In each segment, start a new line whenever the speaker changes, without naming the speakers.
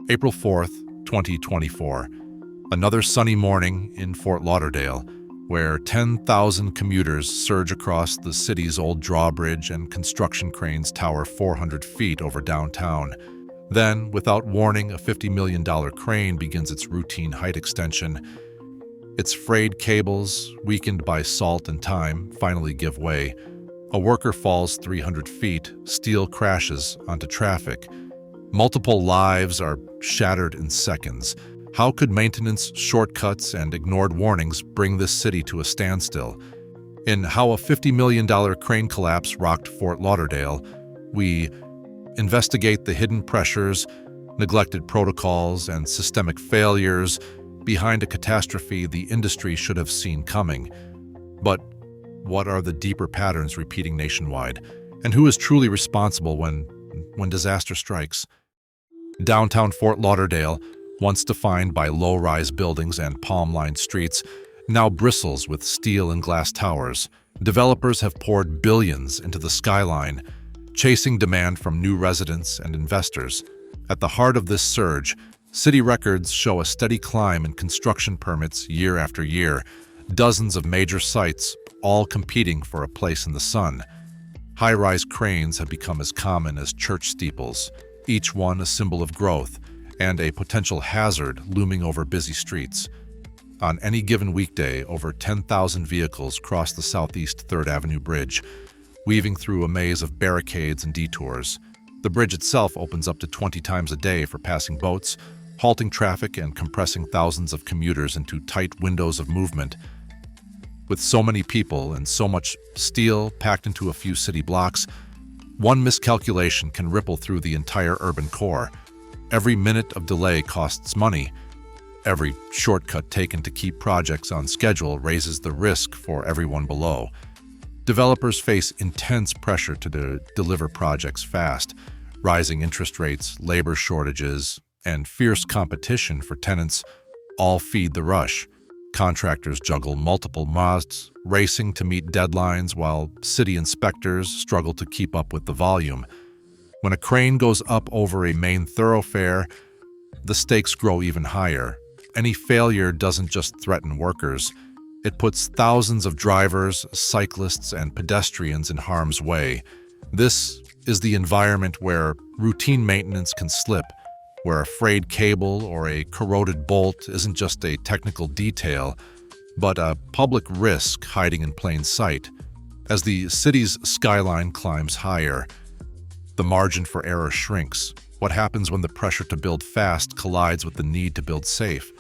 April 4th, 2024. Another sunny morning in Fort Lauderdale, where 10,000 commuters surge across the city's old drawbridge and construction cranes tower 400 feet over downtown. Then, without warning, a $50 million crane begins its routine height extension. Its frayed cables, weakened by salt and time, finally give way. A worker falls 300 feet, steel crashes onto traffic. Multiple lives are shattered in seconds. How could maintenance, shortcuts, and ignored warnings bring this city to a standstill? In How a $50 million Crane Collapse Rocked Fort Lauderdale, we investigate the hidden pressures, neglected protocols, and systemic failures behind a catastrophe the industry should have seen coming. But what are the deeper patterns repeating nationwide? And who is truly responsible when disaster strikes? Downtown Fort Lauderdale, once defined by low-rise buildings and palm-lined streets, now bristles with steel and glass towers. Developers have poured billions into the skyline, chasing demand from new residents and investors. At the heart of this surge, city records show a steady climb in construction permits year after year, dozens of major sites all competing for a place in the sun. High-rise cranes have become as common as church steeples, each one a symbol of growth and a potential hazard looming over busy streets. On any given weekday, over 10,000 vehicles cross the Southeast 3rd Avenue Bridge, weaving through a maze of barricades and detours. The bridge itself opens up to 20 times a day for passing boats, halting traffic and compressing thousands of commuters into tight windows of movement. With so many people and so much steel packed into a few city blocks, one miscalculation can ripple through the entire urban core. Every minute of delay costs money. Every shortcut taken to keep projects on schedule raises the risk for everyone below. Developers face intense pressure to deliver projects fast. Rising interest rates, labor shortages, and fierce competition for tenants all feed the rush. Contractors juggle multiple masts, racing to meet deadlines while city inspectors struggle to keep up with the volume. When a crane goes up over a main thoroughfare, the stakes grow even higher. Any failure doesn't just threaten workers. It puts thousands of drivers, cyclists, and pedestrians in harm's way. This is the environment where routine maintenance can slip, where a frayed cable or a corroded bolt isn't just a technical detail, but a public risk hiding in plain sight. As the city's skyline climbs higher, the margin for error shrinks. What happens when the pressure to build fast collides with the need to build safe?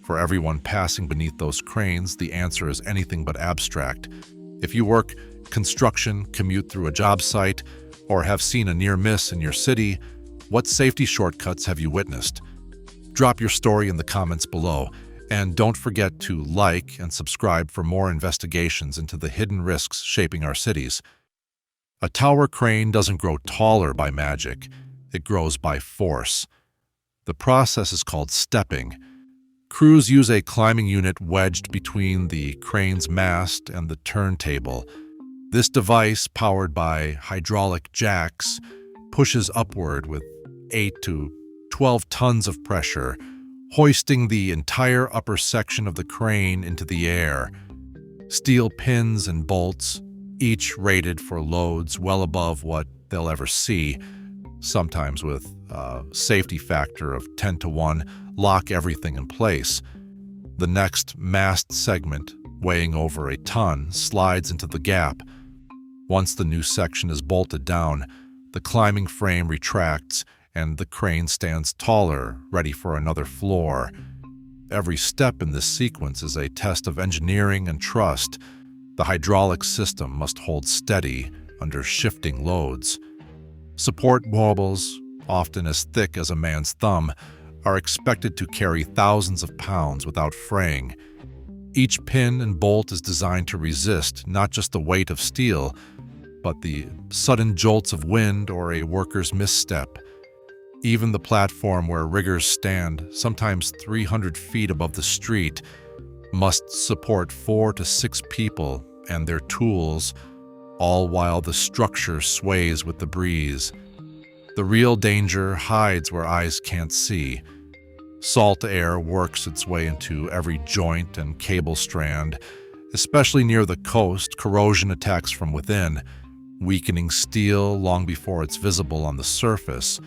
For everyone passing beneath those cranes, the answer is anything but abstract. If you work construction, commute through a job site, or have seen a near miss in your city, what safety shortcuts have you witnessed? Drop your story in the comments below, and don't forget to like and subscribe for more investigations into the hidden risks shaping our cities. A tower crane doesn't grow taller by magic, it grows by force. The process is called stepping. Crews use a climbing unit wedged between the crane's mast and the turntable. This device, powered by hydraulic jacks, pushes upward with 8 to 12 tons of pressure, hoisting the entire upper section of the crane into the air. Steel pins and bolts, each rated for loads well above what they'll ever see, sometimes with a safety factor of 10 to 1, lock everything in place. The next mast segment, weighing over a ton, slides into the gap. Once the new section is bolted down, the climbing frame retracts and the crane stands taller, ready for another floor. Every step in this sequence is a test of engineering and trust. The hydraulic system must hold steady under shifting loads. Support mobiles, often as thick as a man's thumb, are expected to carry thousands of pounds without fraying. Each pin and bolt is designed to resist not just the weight of steel, but the sudden jolts of wind or a worker's misstep. Even the platform where riggers stand, sometimes 300 feet above the street, must support 4 to 6 people and their tools, all while the structure sways with the breeze. The real danger hides where eyes can't see. Salt air works its way into every joint and cable strand. Especially near the coast, corrosion attacks from within, weakening steel long before it's visible on the surface.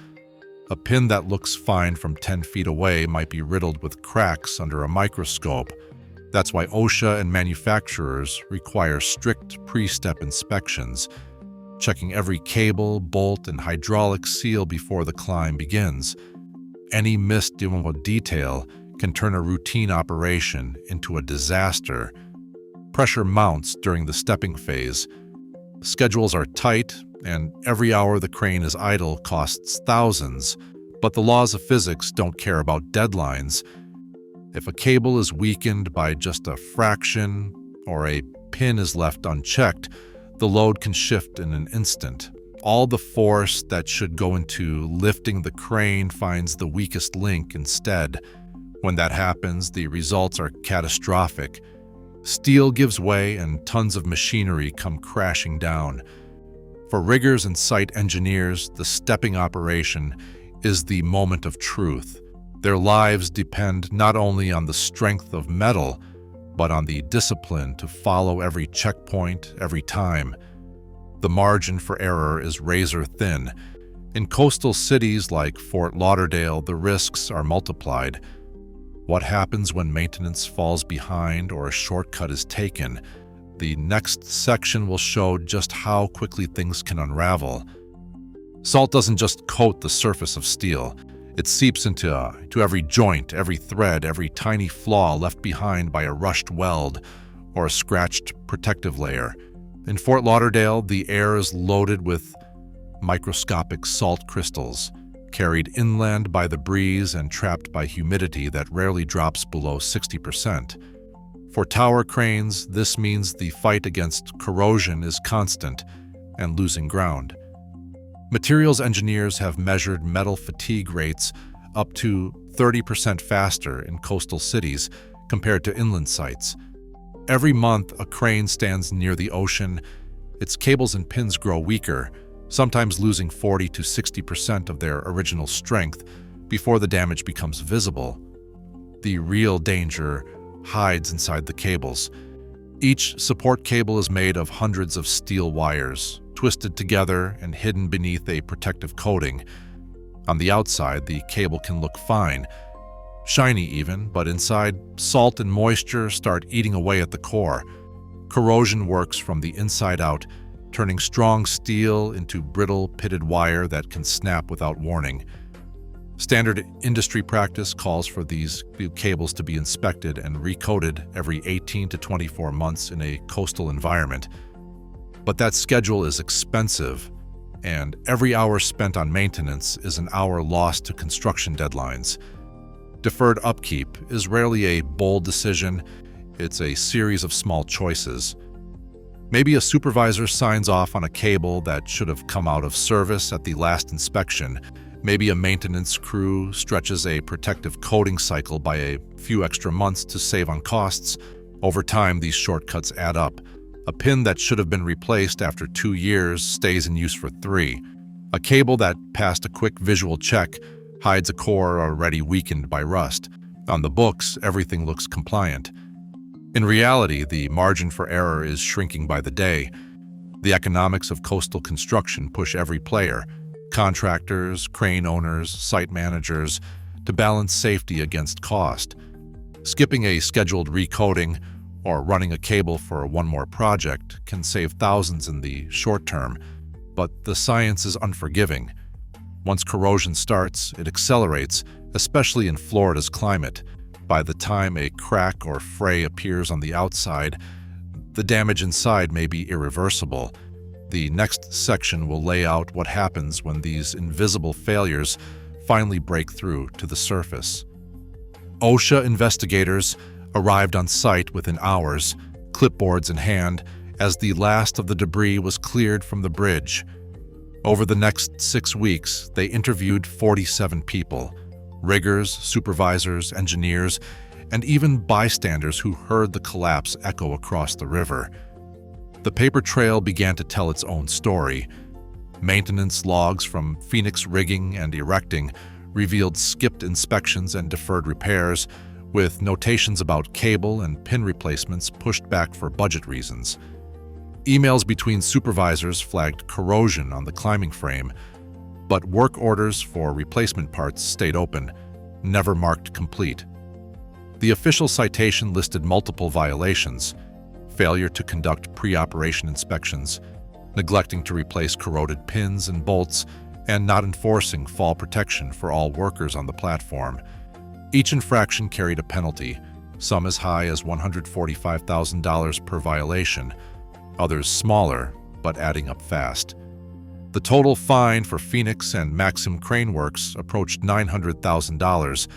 A pin that looks fine from 10 feet away might be riddled with cracks under a microscope. That's why OSHA and manufacturers require strict pre-step inspections, checking every cable, bolt, and hydraulic seal before the climb begins. Any missed detail can turn a routine operation into a disaster. Pressure mounts during the stepping phase. Schedules are tight, and every hour the crane is idle costs thousands. But the laws of physics don't care about deadlines. If a cable is weakened by just a fraction, or a pin is left unchecked, the load can shift in an instant. All the force that should go into lifting the crane finds the weakest link instead. When that happens, the results are catastrophic. Steel gives way and tons of machinery come crashing down. For riggers and site engineers, the stepping operation is the moment of truth. Their lives depend not only on the strength of metal, but on the discipline to follow every checkpoint every time. The margin for error is razor thin. In coastal cities like Fort Lauderdale, the risks are multiplied. What happens when maintenance falls behind or a shortcut is taken? The next section will show just how quickly things can unravel. Salt doesn't just coat the surface of steel. It seeps into every joint, every thread, every tiny flaw left behind by a rushed weld or a scratched protective layer. In Fort Lauderdale, the air is loaded with microscopic salt crystals, carried inland by the breeze and trapped by humidity that rarely drops below 60%. For tower cranes, this means the fight against corrosion is constant and losing ground. Materials engineers have measured metal fatigue rates up to 30% faster in coastal cities compared to inland sites. Every month, a crane stands near the ocean. Its cables and pins grow weaker, sometimes losing 40 to 60% of their original strength before the damage becomes visible. The real danger hides inside the cables. Each support cable is made of hundreds of steel wires, twisted together and hidden beneath a protective coating. On the outside, the cable can look fine, shiny even, but inside, salt and moisture start eating away at the core. Corrosion works from the inside out, turning strong steel into brittle, pitted wire that can snap without warning. Standard industry practice calls for these cables to be inspected and recoated every 18 to 24 months in a coastal environment. But that schedule is expensive, and every hour spent on maintenance is an hour lost to construction deadlines. Deferred upkeep is rarely a bold decision, it's a series of small choices. Maybe a supervisor signs off on a cable that should have come out of service at the last inspection. Maybe a maintenance crew stretches a protective coating cycle by a few extra months to save on costs. Over time, these shortcuts add up. A pin that should have been replaced after 2 years stays in use for 3. A cable that passed a quick visual check hides a core already weakened by rust. On the books, everything looks compliant. In reality, the margin for error is shrinking by the day. The economics of coastal construction push every player, contractors, crane owners, site managers, to balance safety against cost. Skipping a scheduled recoating or running a cable for one more project can save thousands in the short term, but the science is unforgiving. Once corrosion starts, it accelerates, especially in Florida's climate. By the time a crack or fray appears on the outside, the damage inside may be irreversible. The next section will lay out what happens when these invisible failures finally break through to the surface. OSHA investigators arrived on site within hours, clipboards in hand, as the last of the debris was cleared from the bridge. Over the next 6 weeks, they interviewed 47 people, riggers, supervisors, engineers, and even bystanders who heard the collapse echo across the river. The paper trail began to tell its own story. Maintenance logs from Phoenix Rigging and Erecting revealed skipped inspections and deferred repairs, with notations about cable and pin replacements pushed back for budget reasons. Emails between supervisors flagged corrosion on the climbing frame, but work orders for replacement parts stayed open, never marked complete. The official citation listed multiple violations: failure to conduct pre-operation inspections, neglecting to replace corroded pins and bolts, and not enforcing fall protection for all workers on the platform. Each infraction carried a penalty, some as high as $145,000 per violation, others smaller, but adding up fast. The total fine for Phoenix and Maxim Crane Works approached $900,000,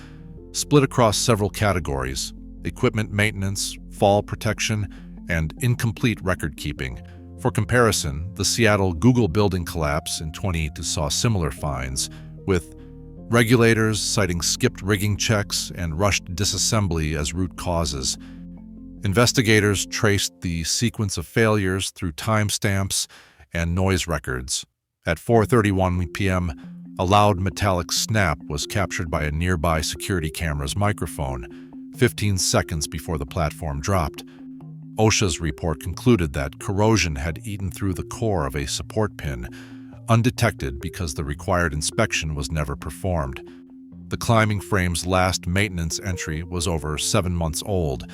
split across several categories: equipment maintenance, fall protection, and incomplete record-keeping. For comparison, the Seattle Google building collapse in 2022 saw similar fines, with regulators citing skipped rigging checks and rushed disassembly as root causes. Investigators traced the sequence of failures through timestamps and noise records. At 4:31 p.m., a loud metallic snap was captured by a nearby security camera's microphone, 15 seconds before the platform dropped. OSHA's report concluded that corrosion had eaten through the core of a support pin, undetected because the required inspection was never performed. The climbing frame's last maintenance entry was over 7 months old,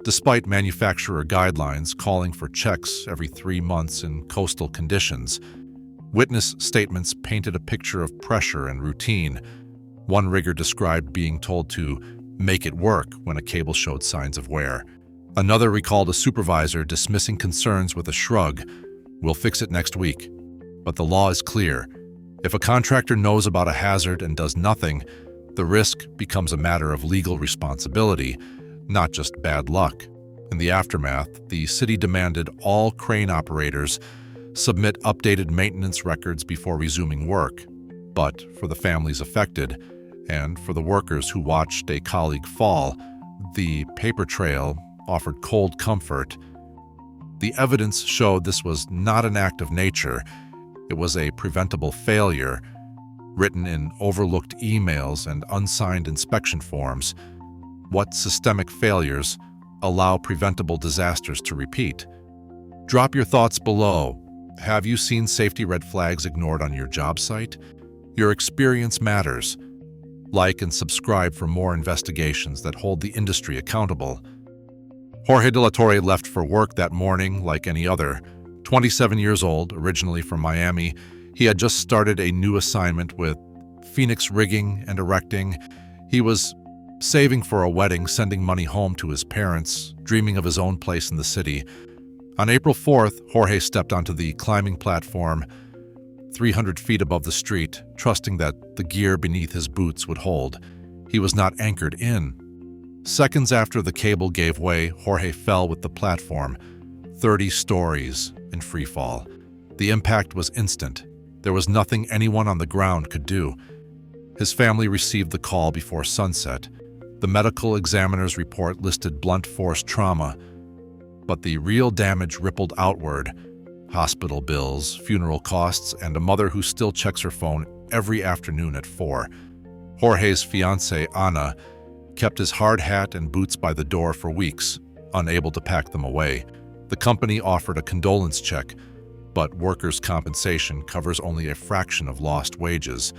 despite manufacturer guidelines calling for checks every 3 months in coastal conditions. Witness statements painted a picture of pressure and routine. One rigger described being told to make it work when a cable showed signs of wear. Another recalled a supervisor dismissing concerns with a shrug, "We'll fix it next week." But the law is clear. If a contractor knows about a hazard and does nothing, the risk becomes a matter of legal responsibility, not just bad luck. In the aftermath, the city demanded all crane operators submit updated maintenance records before resuming work. But for the families affected, and for the workers who watched a colleague fall, the paper trail offered cold comfort. The evidence showed this was not an act of nature. It was a preventable failure, written in overlooked emails and unsigned inspection forms. What systemic failures allow preventable disasters to repeat? Drop your thoughts below. Have you seen safety red flags ignored on your job site? Your experience matters. Like and subscribe for more investigations that hold the industry accountable. Jorge De La Torre left for work that morning like any other. 27 years old, originally from Miami, he had just started a new assignment with Phoenix Rigging and Erecting. He was saving for a wedding, sending money home to his parents, dreaming of his own place in the city. On April 4th, Jorge stepped onto the climbing platform 300 feet above the street, trusting that the gear beneath his boots would hold. He was not anchored in. Seconds after the cable gave way, Jorge fell with the platform, 30 stories in free fall. The impact was instant. There was nothing anyone on the ground could do. His family received the call before sunset. The medical examiner's report listed blunt force trauma, but the real damage rippled outward. Hospital bills, funeral costs, and a mother who still checks her phone every afternoon at 4. Jorge's fiancée, Ana, kept his hard hat and boots by the door for weeks, unable to pack them away. The company offered a condolence check, but workers' compensation covers only a fraction of lost wages.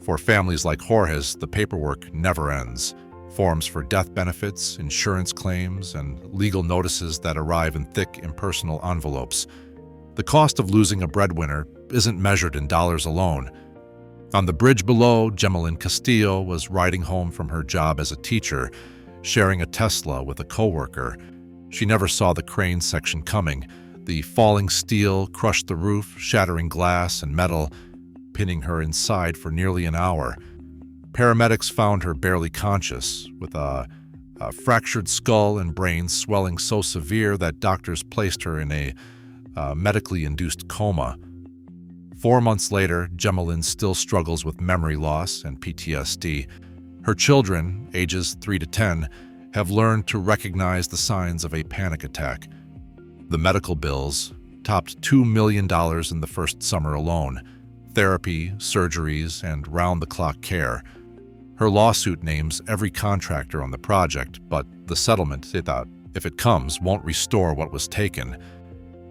For families like Jorge's, the paperwork never ends. Forms for death benefits, insurance claims, and legal notices that arrive in thick, impersonal envelopes. The cost of losing a breadwinner isn't measured in dollars alone. On the bridge below, Gemmalyn Castillo was riding home from her job as a teacher, sharing a Tesla with a coworker. She never saw the crane section coming. The falling steel crushed the roof, shattering glass and metal, pinning her inside for nearly an hour. Paramedics found her barely conscious, with a fractured skull and brain swelling so severe that doctors placed her in a medically induced coma. 4 months later, Gemmalyn still struggles with memory loss and PTSD. Her children, ages 3 to 10, have learned to recognize the signs of a panic attack. The medical bills topped $2 million in the first summer alone. Therapy, surgeries, and round-the-clock care. Her lawsuit names every contractor on the project, but the settlement, they thought, if it comes, won't restore what was taken.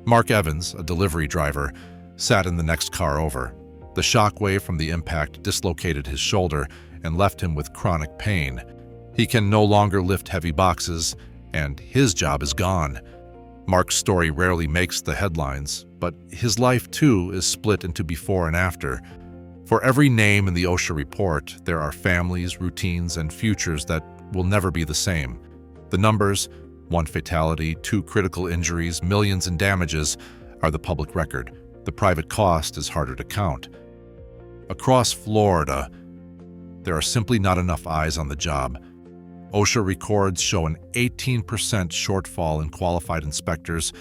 Mark Evans, a delivery driver, sat in the next car over. The shockwave from the impact dislocated his shoulder and left him with chronic pain. He can no longer lift heavy boxes, and his job is gone. Mark's story rarely makes the headlines, but his life, too, is split into before and after. For every name in the OSHA report, there are families, routines, and futures that will never be the same. The numbers, 1 fatality, 2 critical injuries, millions in damages, are the public record. The private cost is harder to count. Across Florida, there are simply not enough eyes on the job. OSHA records show an 18% shortfall in qualified inspectors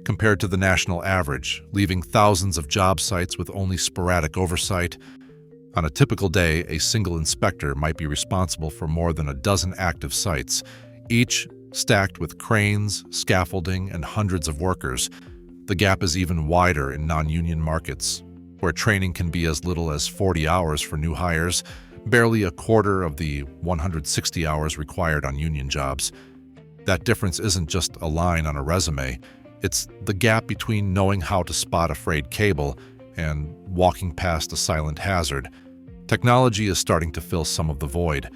compared to the national average, leaving thousands of job sites with only sporadic oversight. On a typical day, a single inspector might be responsible for more than a dozen active sites, each stacked with cranes, scaffolding, and hundreds of workers. The gap is even wider in non-union markets, where training can be as little as 40 hours for new hires, barely a quarter of the 160 hours required on union jobs. That difference isn't just a line on a resume. It's the gap between knowing how to spot a frayed cable and walking past a silent hazard. Technology is starting to fill some of the void.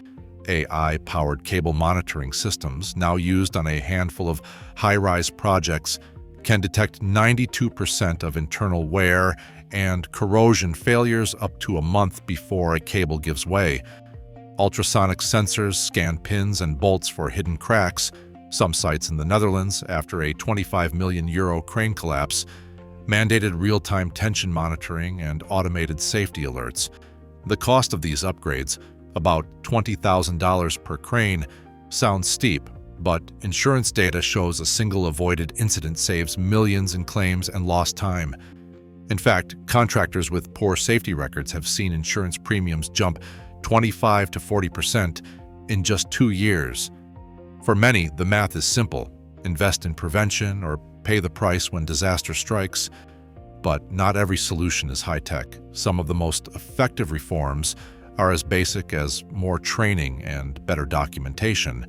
AI-powered cable monitoring systems, now used on a handful of high-rise projects, can detect 92% of internal wear and corrosion failures up to a month before a cable gives way. Ultrasonic sensors scan pins and bolts for hidden cracks. Some sites in the Netherlands, after a €25 million crane collapse, mandated real-time tension monitoring and automated safety alerts. The cost of these upgrades, about $20,000 per crane, sounds steep, but insurance data shows a single avoided incident saves millions in claims and lost time. In fact, contractors with poor safety records have seen insurance premiums jump 25 to 40% in just 2 years. For many, the math is simple: invest in prevention or pay the price when disaster strikes. But not every solution is high-tech. Some of the most effective reforms are as basic as more training and better documentation.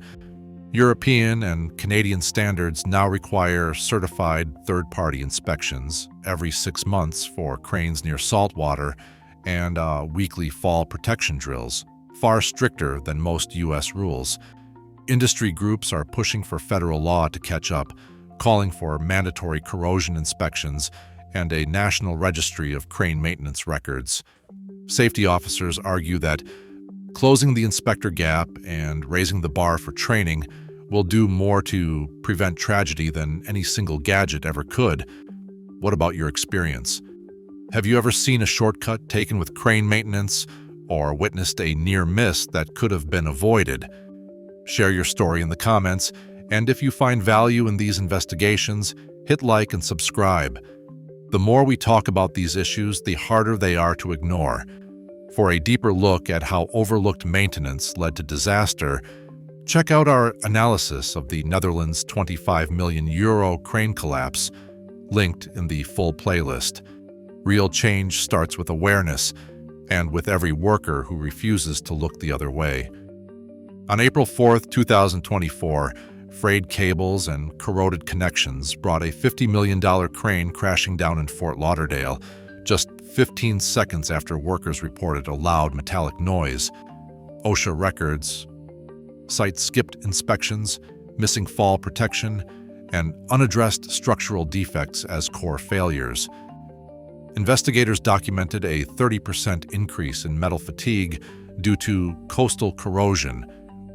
European and Canadian standards now require certified third-party inspections every 6 months for cranes near saltwater and weekly fall protection drills, far stricter than most U.S. rules. Industry groups are pushing for federal law to catch up, calling for mandatory corrosion inspections and a national registry of crane maintenance records. Safety officers argue that closing the inspector gap and raising the bar for training will do more to prevent tragedy than any single gadget ever could. What about your experience? Have you ever seen a shortcut taken with crane maintenance or witnessed a near miss that could have been avoided? Share your story in the comments, and if you find value in these investigations, hit like and subscribe. The more we talk about these issues, the harder they are to ignore. For a deeper look at how overlooked maintenance led to disaster, check out our analysis of the Netherlands' €25 million crane collapse, linked in the full playlist. Real change starts with awareness, and with every worker who refuses to look the other way. On April 4, 2024, frayed cables and corroded connections brought a $50 million crane crashing down in Fort Lauderdale, just 15 seconds after workers reported a loud metallic noise. OSHA records cite skipped inspections, missing fall protection, and unaddressed structural defects as core failures. Investigators documented a 30% increase in metal fatigue due to coastal corrosion,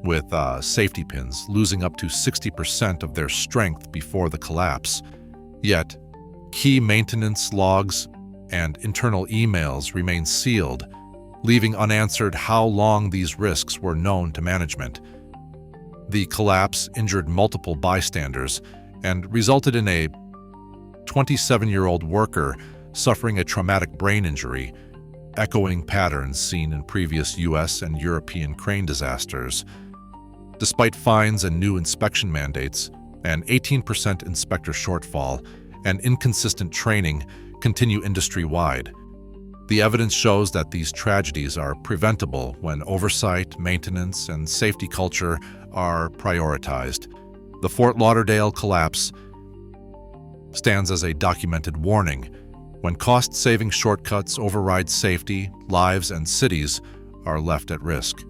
with safety pins losing up to 60% of their strength before the collapse. Yet, key maintenance logs and internal emails remain sealed, leaving unanswered how long these risks were known to management. The collapse injured multiple bystanders and resulted in a 27-year-old worker suffering a traumatic brain injury, echoing patterns seen in previous U.S. and European crane disasters. Despite fines and new inspection mandates, an 18% inspector shortfall and inconsistent training continue industry-wide. The evidence shows that these tragedies are preventable when oversight, maintenance, and safety culture are prioritized. The Fort Lauderdale collapse stands as a documented warning. When cost-saving shortcuts override safety, lives and cities are left at risk.